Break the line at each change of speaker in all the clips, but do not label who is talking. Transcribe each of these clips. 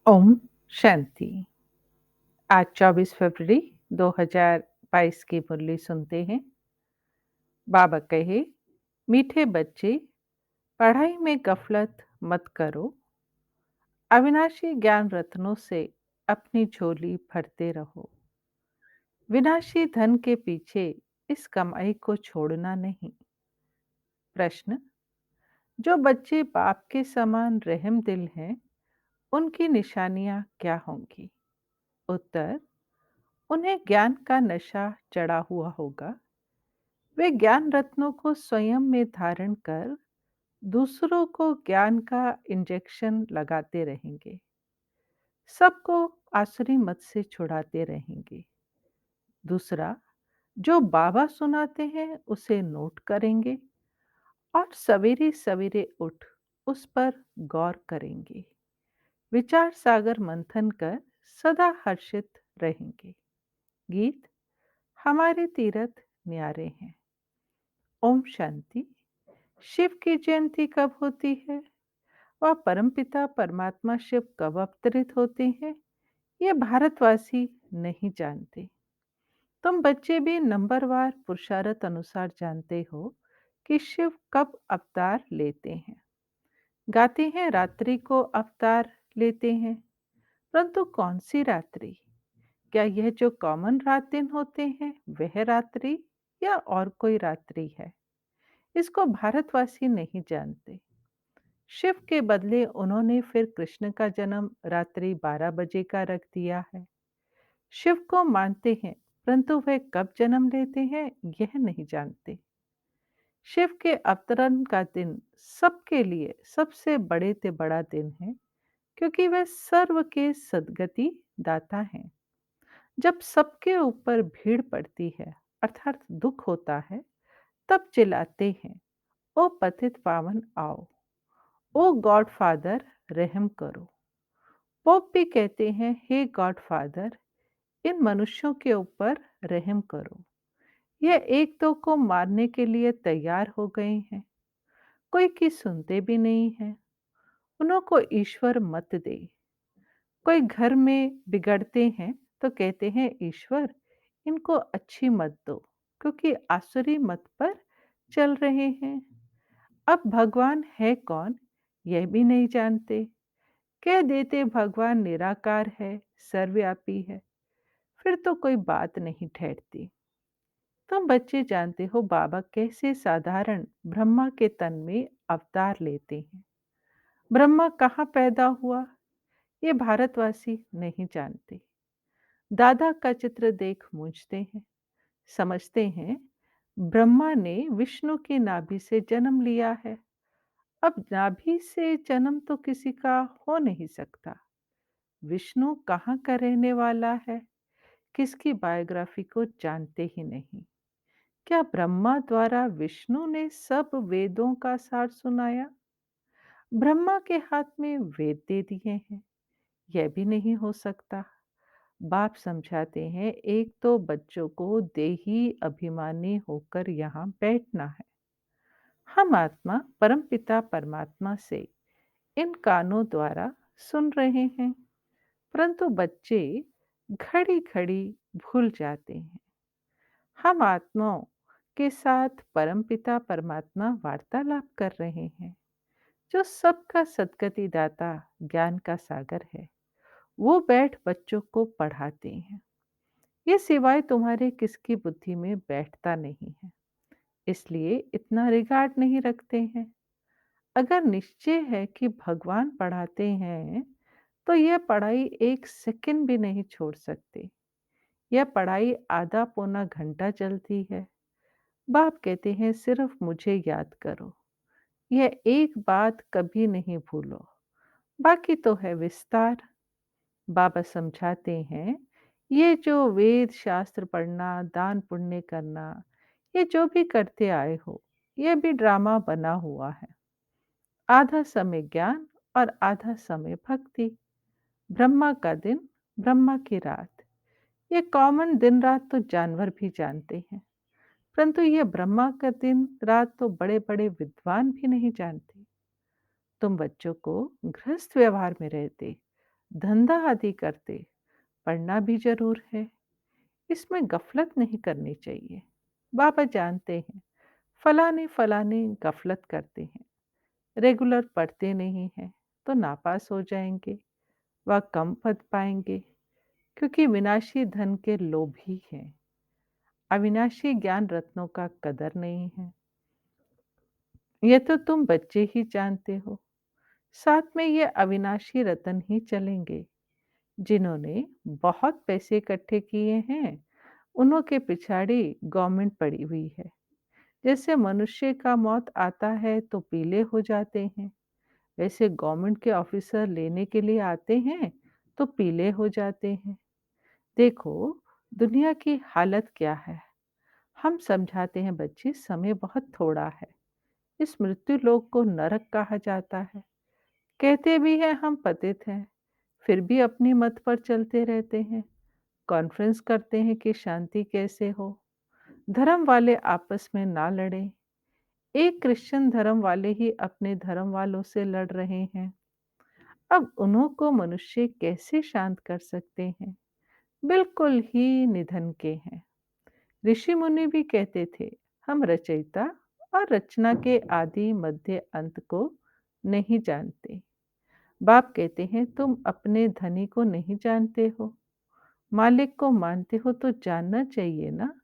ओम शांति। आज 24 फरवरी 2022 की मुरली सुनते हैं। बाबा कहे, मीठे बच्चे, पढ़ाई में गफलत मत करो। अविनाशी ज्ञान रत्नों से अपनी झोली भरते रहो। विनाशी धन के पीछे इस कमाई को छोड़ना नहीं। प्रश्न, जो बच्चे बाप के समान रहम दिल हैं, उनकी निशानियां क्या होंगी? उत्तर, उन्हें ज्ञान का नशा चढ़ा हुआ होगा। वे ज्ञान रत्नों को स्वयं में धारण कर दूसरों को ज्ञान का इंजेक्शन लगाते रहेंगे। सबको आसुरी मत से छुड़ाते रहेंगे। दूसरा, जो बाबा सुनाते हैं उसे नोट करेंगे और सवेरे सवेरे उठ उस पर गौर करेंगे। विचार सागर मंथन कर सदा हर्षित रहेंगे। गीत, हमारे तीरथ न्यारे हैं। ओम शांति। शिव की जयंती कब होती है? वह परमपिता परमात्मा शिव कब अवतरित होते हैं? ये भारतवासी नहीं जानते। तुम बच्चे भी नंबरवार पुरुषार्थ अनुसार जानते हो कि शिव कब अवतार लेते हैं। गाते हैं रात्रि को अवतार लेते हैं, परंतु कौन सी रात्रि? क्या यह जो कॉमन रात दिन होते हैं वह रात्रि, या और कोई रात्रि है? इसको भारतवासी नहीं जानते। शिव के बदले उन्होंने फिर कृष्ण का जन्म रात्रि 12 बजे का रख दिया है। शिव को मानते हैं, परंतु वह कब जन्म लेते हैं यह नहीं जानते। शिव के अवतरण का दिन सबके लिए सबसे बड़े से बड़ा दिन है, क्योंकि वह सर्व के सद्गति दाता हैं। जब सबके ऊपर भीड़ पड़ती है अर्थात दुख होता है, तब चिल्लाते हैं, ओ पतित पावन आओ, ओ गॉड फादर रहम करो। पोप भी कहते हैं, हे गॉड फादर, इन मनुष्यों के ऊपर रहम करो। यह एक दो को मारने के लिए तैयार हो गए हैं, कोई की सुनते भी नहीं है। उन्हों को ईश्वर मत दे। कोई घर में बिगड़ते हैं तो कहते हैं, ईश्वर इनको अच्छी मत दो, क्योंकि आसुरी मत पर चल रहे हैं। अब भगवान है कौन यह भी नहीं जानते। कह देते भगवान निराकार है, सर्वव्यापी है, फिर तो कोई बात नहीं ठहरती। तुम बच्चे जानते हो बाबा कैसे साधारण ब्रह्मा के तन में अवतार लेते हैं। ब्रह्मा कहाँ पैदा हुआ ये भारतवासी नहीं जानते। दादा का चित्र देख मूंझते हैं, समझते हैं ब्रह्मा ने विष्णु की नाभि से जन्म लिया है। अब नाभि से जन्म तो किसी का हो नहीं सकता। विष्णु कहाँ का रहने वाला है, किसकी बायोग्राफी को जानते ही नहीं। क्या ब्रह्मा द्वारा विष्णु ने सब वेदों का सार सुनाया? ब्रह्मा के हाथ में वेद दे दिए हैं, यह भी नहीं हो सकता। बाप समझाते हैं, एक तो बच्चों को देही अभिमानी होकर यहाँ बैठना है। हम आत्मा परमपिता परमात्मा से इन कानों द्वारा सुन रहे हैं, परंतु बच्चे घड़ी घड़ी भूल जाते हैं। हम आत्माओं के साथ परमपिता परमात्मा वार्तालाप कर रहे हैं, जो सबका सद्गति दाता ज्ञान का सागर है। वो बैठ बच्चों को पढ़ाते हैं। ये सिवाय तुम्हारे किसकी बुद्धि में बैठता नहीं है, इसलिए इतना रिगार्ड नहीं रखते हैं। अगर निश्चय है कि भगवान पढ़ाते हैं, तो यह पढ़ाई एक सेकंड भी नहीं छोड़ सकते। यह पढ़ाई आधा पौना घंटा चलती है। बाप कहते हैं, सिर्फ मुझे याद करो, यह एक बात कभी नहीं भूलो, बाकी तो है विस्तार। बाबा समझाते हैं, ये जो वेद शास्त्र पढ़ना, दान पुण्य करना, ये जो भी करते आए हो, ये भी ड्रामा बना हुआ है। आधा समय ज्ञान और आधा समय भक्ति। ब्रह्मा का दिन, ब्रह्मा की रात। ये कॉमन दिन रात तो जानवर भी जानते हैं, परंतु ये ब्रह्मा का दिन रात तो बड़े बड़े विद्वान भी नहीं जानते। तुम बच्चों को गृहस्थ व्यवहार में रहते धंधा आदि करते, पढ़ना भी ज़रूर है। इसमें गफ़लत नहीं करनी चाहिए। बाबा जानते हैं, फलाने-फलाने गफ़लत करते हैं, रेगुलर पढ़ते नहीं हैं, तो नापास हो जाएँगे व कम पढ़ पाएँगे, क्योंकि विनाशी धन के लोभी हैं। अविनाशी ज्ञान रत्नों का कदर नहीं है। ये तो तुम बच्चे ही जानते हो। साथ में ये अविनाशी रतन ही चलेंगे। जिन्होंने बहुत पैसे इकट्ठे किए हैं, उन्हों के पिछाड़ी गवर्नमेंट पड़ी हुई है। जैसे मनुष्य का मौत आता है तो पीले हो जाते हैं, वैसे गवर्नमेंट के ऑफिसर लेने के लिए आते हैं तो पीले हो जाते हैं। देखो, दुनिया की हालत क्या है। हम समझाते हैं बच्चे, समय बहुत थोड़ा है। इस मृत्यु लोक को नरक कहा जाता है। कहते भी हैं हम पतित हैं, फिर भी अपनी मत पर चलते रहते हैं। कॉन्फ्रेंस करते हैं कि शांति कैसे हो, धर्म वाले आपस में ना लड़ें। एक क्रिश्चियन धर्म वाले ही अपने धर्म वालों से लड़ रहे हैं। अब उन्हों को मनुष्य कैसे शांत कर सकते हैं? बिल्कुल ही निधन के हैं। ऋषि मुनि भी कहते थे, हम रचयिता और रचना के आदि मध्य अंत को नहीं जानते। बाप कहते हैं, तुम अपने धनी को नहीं जानते हो, मालिक को मानते हो तो जानना चाहिए ना।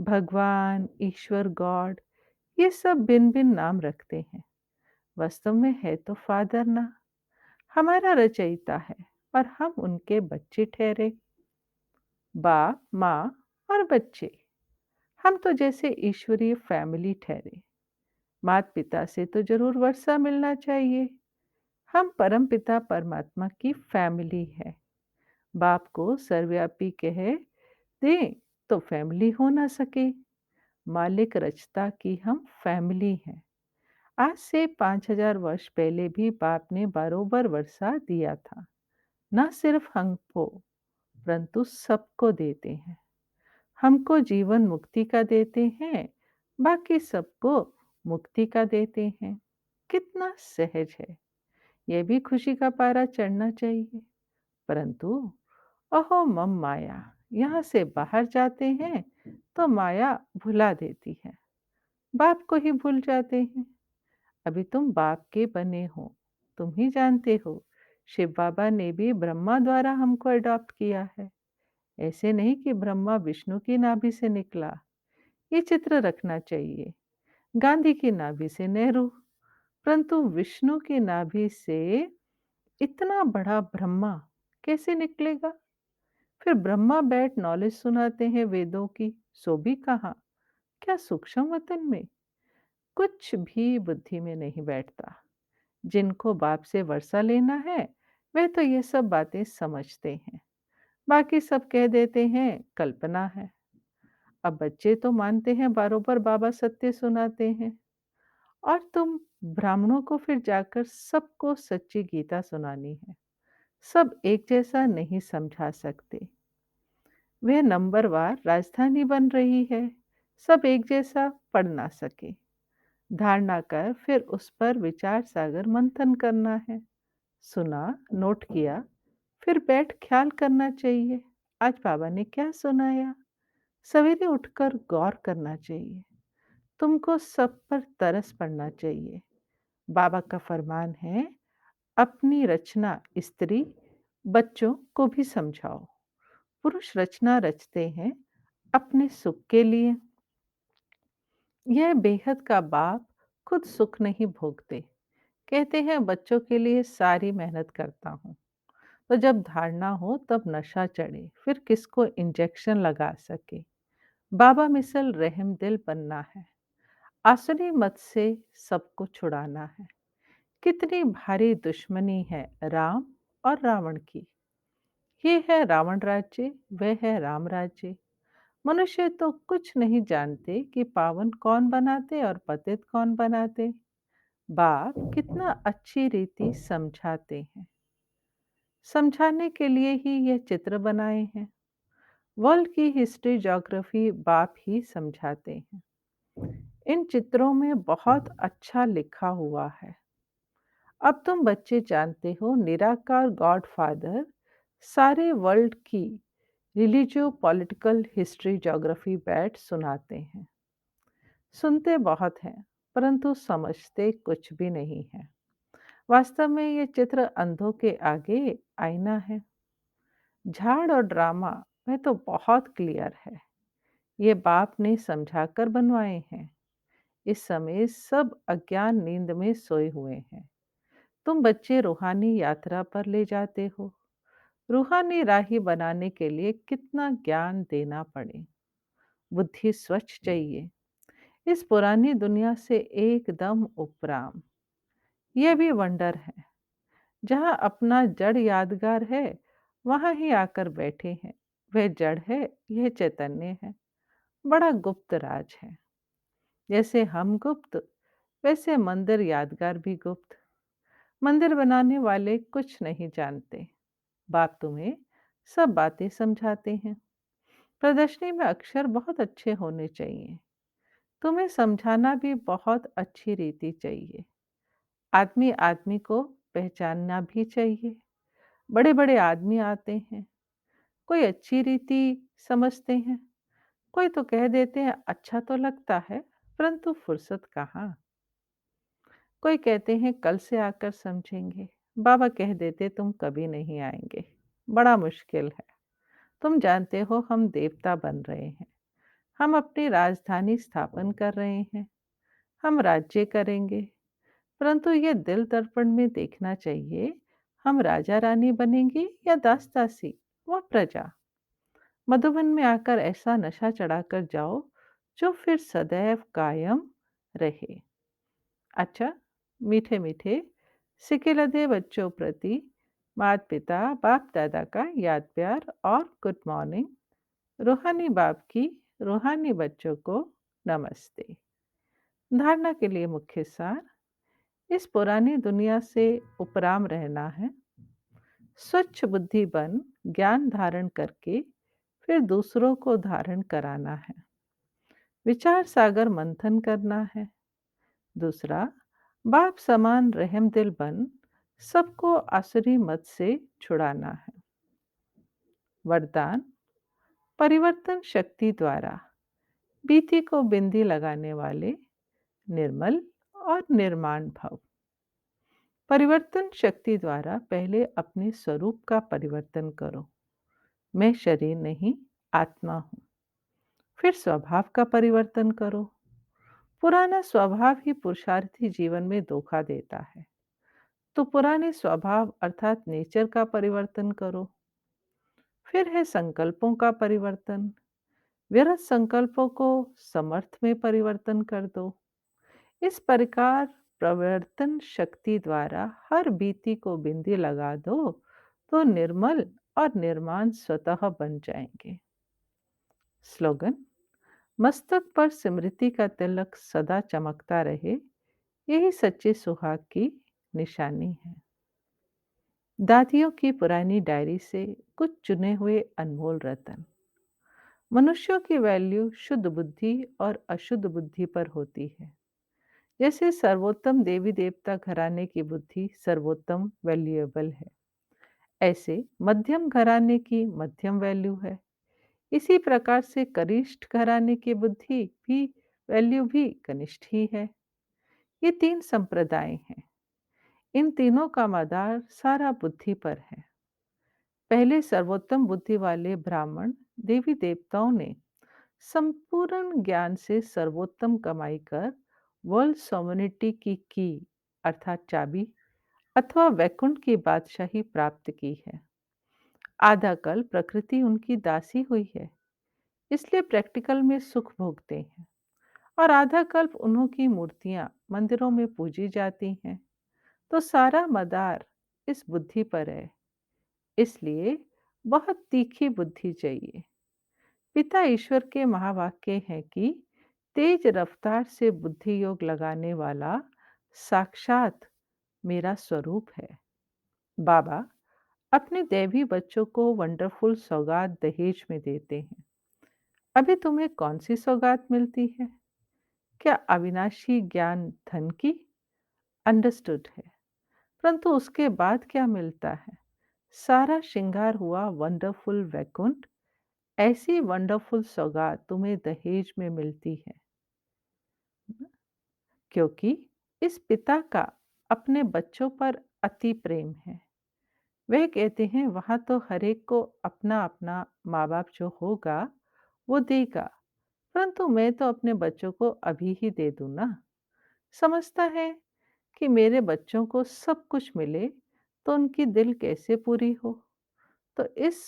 भगवान, ईश्वर, गॉड, ये सब भिन्न भिन्न नाम रखते हैं, वास्तव में है तो फादर ना। हमारा रचयिता है और हम उनके बच्चे ठहरे। बाप, माँ और बच्चे, हम तो जैसे ईश्वरीय फैमिली ठहरे। माता पिता से तो जरूर वर्षा मिलना चाहिए। हम परम पिता परमात्मा की फैमिली है। बाप को सर्वव्यापी कह दें तो फैमिली हो ना सके। मालिक रचता की हम फैमिली हैं। आज से 5000 वर्ष पहले भी बाप ने बरोबर वर्षा दिया था। न सिर्फ हमको, परंतु सबको देते हैं। हमको जीवन मुक्ति का देते हैं, बाकी सबको मुक्ति का देते हैं। कितना सहज है। यह भी खुशी का पारा चढ़ना चाहिए। परंतु अहो मम माया, यहाँ से बाहर जाते हैं तो माया भुला देती है। बाप को ही भूल जाते हैं। अभी तुम बाप के बने हो, तुम ही जानते हो। शिव बाबा ने भी ब्रह्मा द्वारा हमको अडॉप्ट किया है। ऐसे नहीं कि ब्रह्मा विष्णु की नाभि से निकला। ये चित्र रखना चाहिए। गांधी की नाभि से नेहरू, परंतु विष्णु की नाभि से इतना बड़ा ब्रह्मा कैसे निकलेगा? फिर ब्रह्मा बैठ नॉलेज सुनाते हैं वेदों की, सो भी कहाँ? क्या सूक्ष्म वतन में? कुछ भी बुद्धि में नहीं बैठता। जिनको बाप से वर्षा लेना है, वे तो ये सब बातें समझते हैं। बाकी सब कह देते हैं कल्पना है। अब बच्चे तो मानते हैं बरोबर बाबा सत्य सुनाते हैं। और तुम ब्राह्मणों को फिर जाकर सबको सच्ची गीता सुनानी है। सब एक जैसा नहीं समझा सकते। वह नंबरवार राजधानी बन रही है, सब एक जैसा पढ़ ना सके। धारणा कर फिर उस पर विचार सागर मंथन करना है। सुना, नोट किया, फिर बैठ ख्याल करना चाहिए। आज बाबा ने क्या सुनाया? सवेरे उठकर गौर करना चाहिए। तुमको सब पर तरस पड़ना चाहिए। बाबा का फरमान है, अपनी रचना स्त्री बच्चों को भी समझाओ। पुरुष रचना रचते हैं अपने सुख के लिए। यह बेहद का बाप खुद सुख नहीं भोगते। कहते हैं बच्चों के लिए सारी मेहनत करता हूँ, तो जब धारणा हो तब नशा चढ़े, फिर किसको इंजेक्शन लगा सके। बाबा मिसल रहम दिल बनना है। आसुरी मत से सबको छुड़ाना है। कितनी भारी दुश्मनी है राम और रावण की। ये है रावण राज्य, वह है राम राज्य। मनुष्य तो कुछ नहीं जानते कि पावन कौन बनाते और पतित कौन बनाते। बाप कितना अच्छी रीति समझाते हैं। समझाने के लिए ही यह चित्र बनाए हैं। वर्ल्ड की हिस्ट्री ज्योग्राफी बाप ही समझाते हैं। इन चित्रों में बहुत अच्छा लिखा हुआ है। अब तुम बच्चे जानते हो निराकार गॉडफादर सारे वर्ल्ड की रिलीजियो पॉलिटिकल हिस्ट्री ज्योग्राफी बैठ सुनाते हैं। सुनते बहुत हैं परंतु समझते कुछ भी नहीं है। वास्तव में ये चित्र अंधों के आगे आईना है। झाड़ और ड्रामा में तो बहुत क्लियर है। ये बाप ने समझाकर बनवाए हैं। इस समय सब अज्ञान नींद में सोए हुए हैं। तुम बच्चे रूहानी यात्रा पर ले जाते हो। रूहानी राही बनाने के लिए कितना ज्ञान देना पड़े। बुद्धि स्वच्छ चाहिए। इस पुरानी दुनिया से एकदम उपराम। यह भी वंडर है। जहाँ अपना जड़ यादगार है वहाँ ही आकर बैठे हैं। वह जड़ है, यह चैतन्य है। बड़ा गुप्त राज है। जैसे हम गुप्त, वैसे मंदिर यादगार भी गुप्त। मंदिर बनाने वाले कुछ नहीं जानते। बाप तुम्हें सब बातें समझाते हैं। प्रदर्शनी में अक्षर बहुत अच्छे होने चाहिए। तुम्हें समझाना भी बहुत अच्छी रीति चाहिए। आदमी आदमी को पहचानना भी चाहिए। बड़े बड़े आदमी आते हैं। कोई अच्छी रीति समझते हैं। कोई तो कह देते हैं अच्छा तो लगता है परंतु फुर्सत कहाँ। कोई कहते हैं कल से आकर समझेंगे। बाबा कह देते तुम कभी नहीं आएंगे। बड़ा मुश्किल है। तुम जानते हो हम देवता बन रहे हैं। हम अपनी राजधानी स्थापन कर रहे हैं। हम राज्य करेंगे। परंतु ये दिल दर्पण में देखना चाहिए। हम राजा रानी बनेंगे या दास दासी व प्रजा। मधुबन में आकर ऐसा नशा चढ़ाकर जाओ जो फिर सदैव कायम रहे। अच्छा, मीठे मीठे सिके लदे बच्चों प्रति माता पिता बाप दादा का याद प्यार और गुड मॉर्निंग। रूहानी बाप की रूहानी बच्चों को नमस्ते। धारणा के लिए मुख्य सार। इस पुरानी दुनिया से उपराम रहना है। स्वच्छ बुद्धि बन ज्ञान धारण करके फिर दूसरों को धारण कराना है। विचार सागर मंथन करना है। दूसरा, बाप समान रहम दिल बन सबको आसुरी मत से छुड़ाना है। वरदान। परिवर्तन शक्ति द्वारा बीती को बिंदी लगाने वाले निर्मल और निर्माण भव। परिवर्तन शक्ति द्वारा पहले अपने स्वरूप का परिवर्तन करो। मैं शरीर नहीं, आत्मा हूँ। फिर स्वभाव का परिवर्तन करो। पुराना स्वभाव ही पुरुषार्थी जीवन में धोखा देता है। तो पुराने स्वभाव अर्थात नेचर का परिवर्तन करो। फिर है संकल्पों का परिवर्तन। व्यर्थ संकल्पों को समर्थ में परिवर्तन कर दो। इस प्रकार प्रवर्तन शक्ति द्वारा हर बीती को बिंदी लगा दो तो निर्मल और निर्माण स्वतः बन जाएंगे। स्लोगन। मस्तक पर स्मृति का तिलक सदा चमकता रहे, यही सच्चे सुहाग की निशानी है। दादियों की पुरानी डायरी से कुछ चुने हुए अनमोल रतन। मनुष्यों की वैल्यू शुद्ध बुद्धि और अशुद्ध बुद्धि पर होती है। जैसे सर्वोत्तम देवी देवता घराने की बुद्धि सर्वोत्तम वैल्यूएबल है, ऐसे मध्यम घराने की मध्यम वैल्यू है। इसी प्रकार से कनिष्ठ घराने की बुद्धि भी वैल्यू भी कनिष्ठ ही है। ये तीन संप्रदाय हैं। इन तीनों का मदार सारा बुद्धि पर है। पहले सर्वोत्तम बुद्धि वाले ब्राह्मण देवी देवताओं ने संपूर्ण ज्ञान से सर्वोत्तम कमाई कर वर्ल्ड सोमनिटी की अर्थात चाबी अथवा वैकुंठ की बादशाही प्राप्त की है। आधा कल प्रकृति उनकी दासी हुई है, इसलिए प्रैक्टिकल में सुख भोगते हैं। और आधा कल्प उन्हों की मूर्तियां मंदिरों में पूजी जाती हैं। तो सारा मदार इस बुद्धि पर है। इसलिए बहुत तीखी बुद्धि चाहिए। पिता ईश्वर के महावाक्य हैं कि तेज रफ्तार से बुद्धि योग लगाने वाला साक्षात मेरा स्वरूप है। बाबा अपने दैवी बच्चों को वंडरफुल सौगात दहेज में देते हैं। अभी तुम्हें कौन सी सौगात मिलती है? क्या अविनाशी ज्ञान धन की? अंडरस्टूड है। परंतु उसके बाद क्या मिलता है? सारा श्रृंगार हुआ वंडरफुल वैकुंठ। ऐसी वंडरफुल सौगात तुम्हें दहेज में मिलती है, क्योंकि इस पिता का अपने बच्चों पर अति प्रेम है। वह कहते हैं वहां तो हर एक को अपना अपना माँ बाप जो होगा वो देगा, परंतु मैं तो अपने बच्चों को अभी ही दे दूं ना। समझता है कि मेरे बच्चों को सब कुछ मिले तो उनकी दिल कैसे पूरी हो। तो इस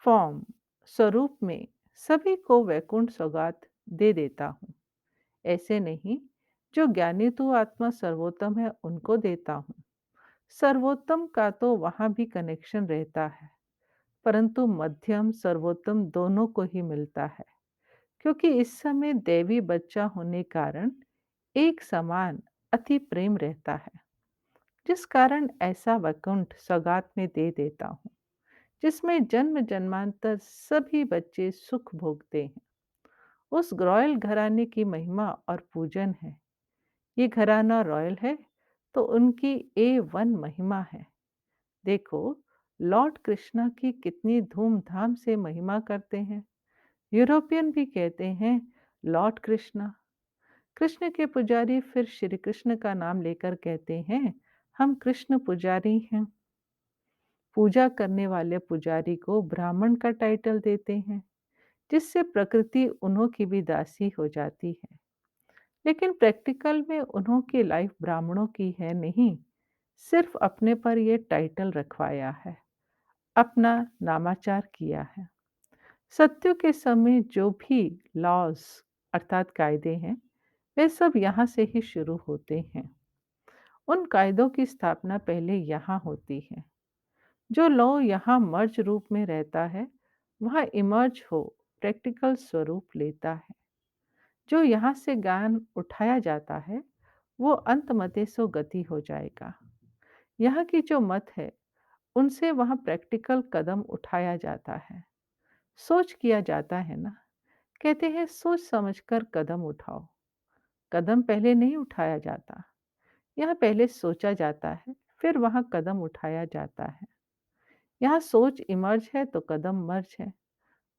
फॉर्म स्वरूप में सभी को वैकुंठ सौगात दे देता हूँ। ऐसे नहीं, जो ज्ञानी तू आत्मा सर्वोत्तम है उनको देता हूँ। सर्वोत्तम का तो वहां भी कनेक्शन रहता है, परंतु मध्यम सर्वोत्तम दोनों को ही मिलता है, क्योंकि इस समय दैवी बच्चा होने कारण एक समान अति प्रेम रहता है, जिस कारण ऐसा वैकुंठ सौगात में दे देता हूँ, जिसमें जन्म जन्मांतर सभी बच्चे सुख भोगते हैं। उस रॉयल घराने की महिमा और पूजन है। ये घराना रॉयल है तो उनकी A1 महिमा है। देखो, लॉर्ड कृष्णा की कितनी धूमधाम से महिमा करते हैं। यूरोपियन भी कहते हैं लॉर्ड कृष्णा। कृष्ण के पुजारी फिर श्री कृष्ण का नाम लेकर कहते हैं हम कृष्ण पुजारी हैं। पूजा करने वाले पुजारी को ब्राह्मण का टाइटल देते हैं, जिससे प्रकृति उन्हों की भी दासी हो जाती है। लेकिन प्रैक्टिकल में उन्हों की लाइफ ब्राह्मणों की है नहीं, सिर्फ अपने पर ये टाइटल रखवाया है, अपना नामाचार किया है। सत्यों के समय जो भी लॉज अर्थात कायदे हैं, वे सब यहाँ से ही शुरू होते हैं। उन कायदों की स्थापना पहले यहाँ होती है। जो लॉ यहाँ मर्ज रूप में रहता है, वहाँ इमर्ज हो प्रैक्टिकल स्वरूप लेता है। जो यहाँ से ज्ञान उठाया जाता है, वो अंत मते सो गति हो जाएगा। यहाँ की जो मत है, उनसे वहाँ प्रैक्टिकल कदम उठाया जाता है। सोच किया जाता है ना। कहते हैं सोच समझकर कदम उठाओ। कदम पहले नहीं उठाया जाता। यहाँ पहले सोचा जाता है, फिर वहाँ कदम उठाया जाता है। यहाँ सोच इमर्ज है तो कदम मर्ज है।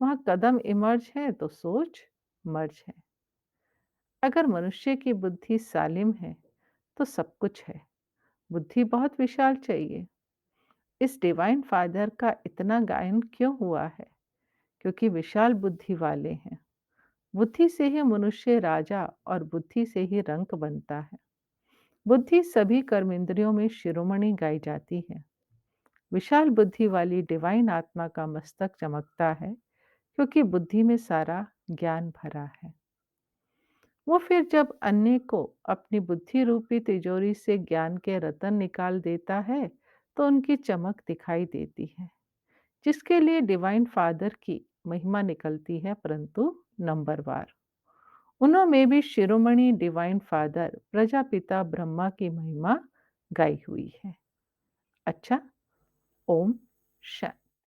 वहाँ कदम इमर्ज है तो सोच मर्ज है। अगर मनुष्य की बुद्धि सालिम है तो सब कुछ है। बुद्धि बहुत विशाल चाहिए। इस डिवाइन फादर का इतना गायन क्यों हुआ है? क्योंकि विशाल बुद्धि वाले हैं। बुद्धि से ही मनुष्य राजा और बुद्धि से ही रंक बनता है। बुद्धि सभी कर्मेंद्रियों में शिरोमणि गाई जाती है। विशाल बुद्धि वाली डिवाइन आत्मा का मस्तक चमकता है, क्योंकि बुद्धि में सारा ज्ञान भरा है। वो फिर जब अन्य को अपनी बुद्धि रूपी तिजोरी से ज्ञान के रतन निकाल देता है, तो उनकी चमक दिखाई देती है, जिसके लिए डिवाइन फादर की महिमा निकलती है, परंतु नंबरवार। उन्होंने भी शिरोमणि डिवाइन फादर प्रजापिता ब्रह्मा की महिमा गाई हुई है। अच्छा, ओम शांति।